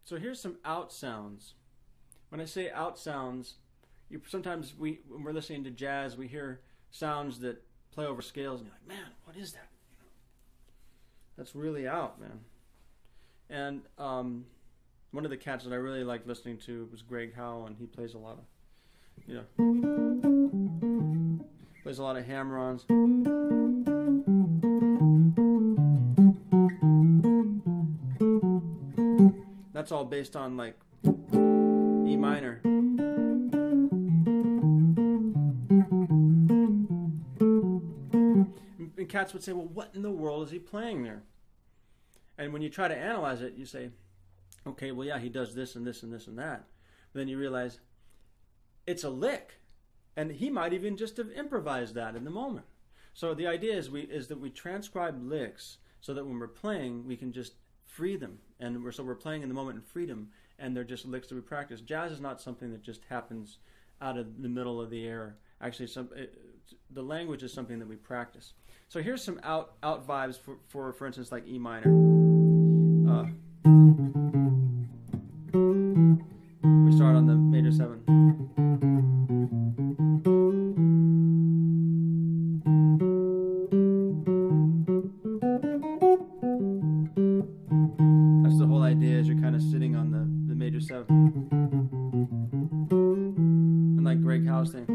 So here's some out sounds. When I say out sounds, sometimes when we're listening to jazz, we hear sounds that play over scales, and you're like, man, what is that? That's really out, man. And one of the cats that I really liked listening to was Greg Howe, and he plays a lot of, plays a lot of hammer-ons. That's all based on like E minor. And cats would say, well, what in the world is he playing there? And when you try to analyze it, you say, okay, well, yeah, he does this and this and this and that. But then you realize it's a lick. And he might even just have improvised that in the moment. So the idea is that we transcribe licks so that when we're playing, we can just free them. And we're playing in the moment in freedom, and they're just licks that we practice. Jazz is not something that just happens out of the middle of the air. Actually, the language is something that we practice. So here's some out vibes for instance, like E minor. We start on the major 7. That's the whole idea, is you're kind of sitting on the major 7. And like Greg Howe's thing.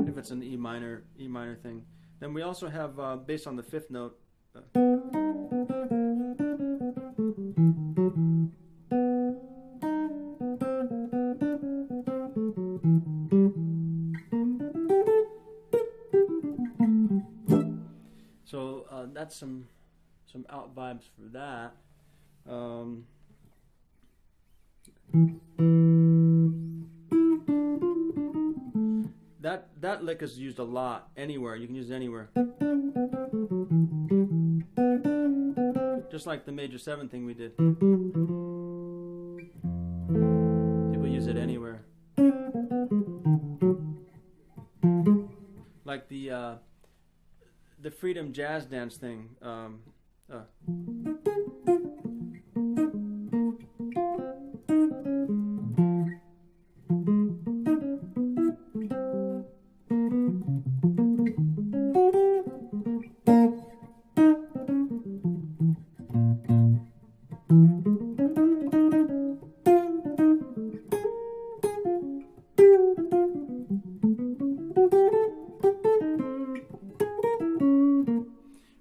If it's an E minor thing. Then we also have, based on the 5th note, so that's some out vibes for that. That lick is used a lot anywhere. You can use it anywhere. Just like the major 7 thing we did. People use it anywhere. Like the Freedom Jazz Dance thing.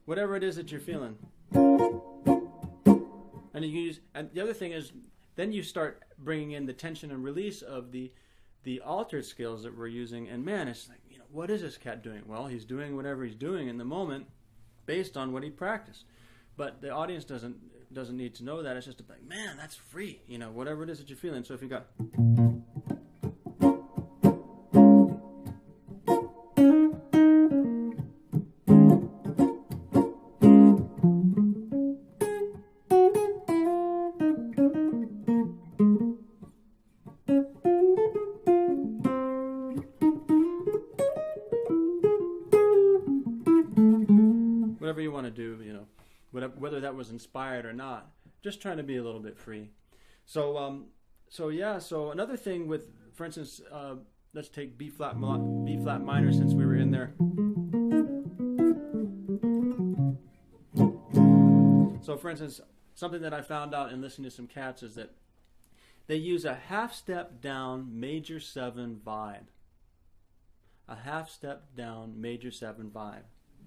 Whatever it is that you're feeling. And you use, and the other thing is, then you start bringing in the tension and release of the altered scales that we're using. And man, it's like, what is this cat doing? Well, he's doing whatever he's doing in the moment based on what he practiced. But the audience doesn't need to know that. It's just like, man, that's free. Whatever it is that you're feeling. So if you got... whatever you want to do, whether that was inspired or not, just trying to be a little bit free. So another thing with, for instance, let's take B flat minor, since we were in there. So for instance, something that I found out in listening to some cats is that they use a half step down major 7 vibe. A half step down major 7 vibe.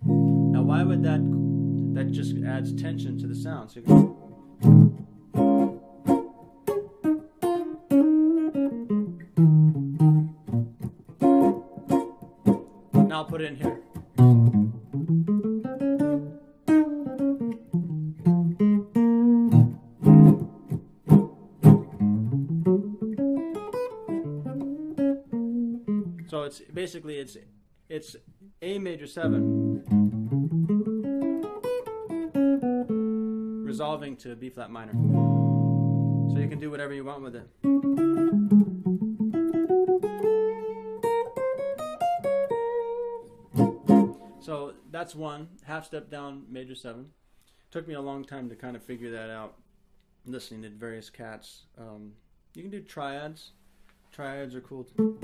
Now, why would that just adds tension to the sound? So you can, now I'll put it in here. So it's basically it's A major 7 resolving to B flat minor. So you can do whatever you want with it. So that's one half step down major 7. Took me a long time to kind of figure that out, listening to various cats. You can do triads. Triads are cool too.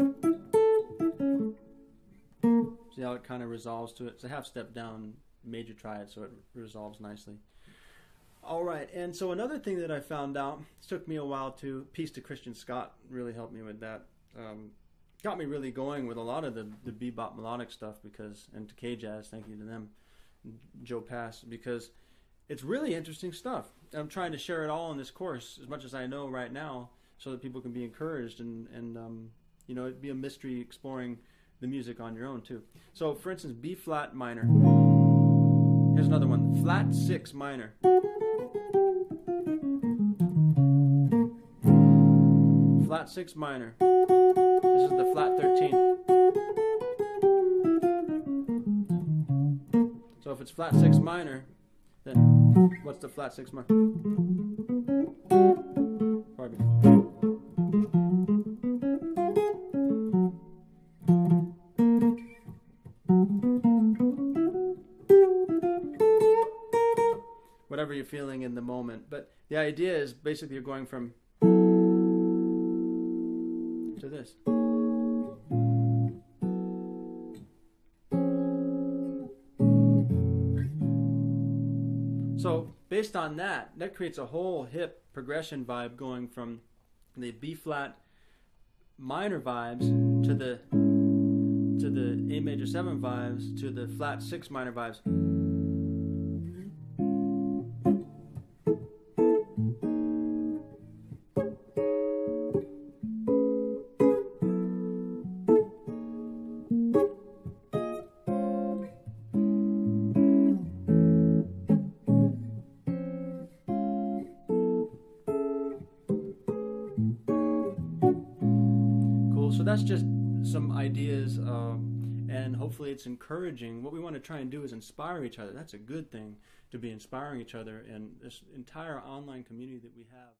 See how it kind of resolves to it. It's a half step down major triad, so it resolves nicely. All right, and so another thing that I found out, it took me a while to, Peace to Christian Scott really helped me with that. Got me really going with a lot of the bebop melodic stuff, because, and to K-Jazz, thank you to them, Joe Pass, because it's really interesting stuff. I'm trying to share it all in this course as much as I know right now, so that people can be encouraged and you know, it'd be a mystery exploring the music on your own too. So for instance, B flat minor. Here's another one, flat 6 minor. Flat 6 minor. This is the flat 13. So if it's flat 6 minor, then what's the flat 6 minor? Pardon me. Whatever you're feeling in the moment. But the idea is basically you're going from to this. So based on that, that creates a whole hip progression vibe, going from the B flat minor vibes to the A major 7 vibes to the flat 6 minor vibes. So that's just some ideas, and hopefully it's encouraging. What we want to try and do is inspire each other. That's a good thing, to be inspiring each other in this entire online community that we have.